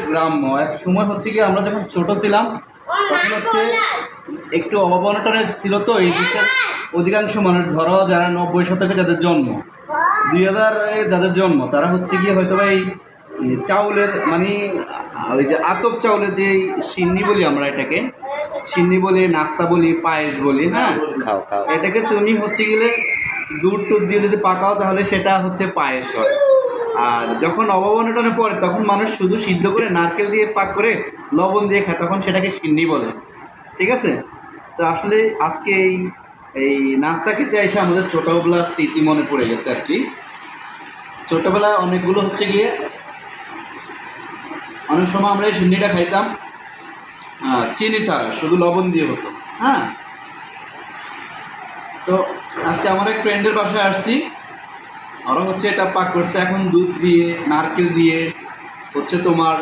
গ্রাম্য এক সময় হচ্ছে কি আমরা যখন ছোট ছিলাম তখন হচ্ছে একটু অভাব অনটনে ছিল, তো এই দেশের অধিকাংশ মানুষ ধরো যারা 90 শতকে যাদের জন্ম, 2000-এ যাদের জন্ম, তারা হচ্ছে গিয়ে হয়তো এই চাউলের মানে ওই যে আতপ চাউলের যে সিন্নি বলি আমরা এটাকে, সিন্নি বলি, নাস্তা বলি, পায়েস বলি, হ্যাঁ খাও খাও। এটাকে তুমি হচ্ছে গেলে দুধ টুধ দিয়ে যদি পাকাও তাহলে সেটা হচ্ছে পায়েস হয়। আর যখন অভাব অনটনে পড়ে তখন মানুষ শুধু সিদ্ধ করে নারকেল দিয়ে পাক করে লবণ দিয়ে খায়, তখন সেটাকে সিন্নি বলে। ঠিক আছে, তো আসলে আজকে এই এই নাস্তা খেতে এসে আমাদের ছোটোবেলার স্মৃতি মনে পড়ে গেছে আর কি। ছোটোবেলায় অনেকগুলো হচ্ছে গিয়ে অনেক সময় আমরা এই সিন্নিটা খাইতাম চিনি ছাড়া, শুধু লবণ দিয়ে হতো। হ্যাঁ, তো আজকে আমার এক ফ্রেন্ডের বাসায় আসছি, ওরা হচ্ছে এটা পাক করছে এখন দুধ দিয়ে, নারকেল দিয়ে, হচ্ছে তোমার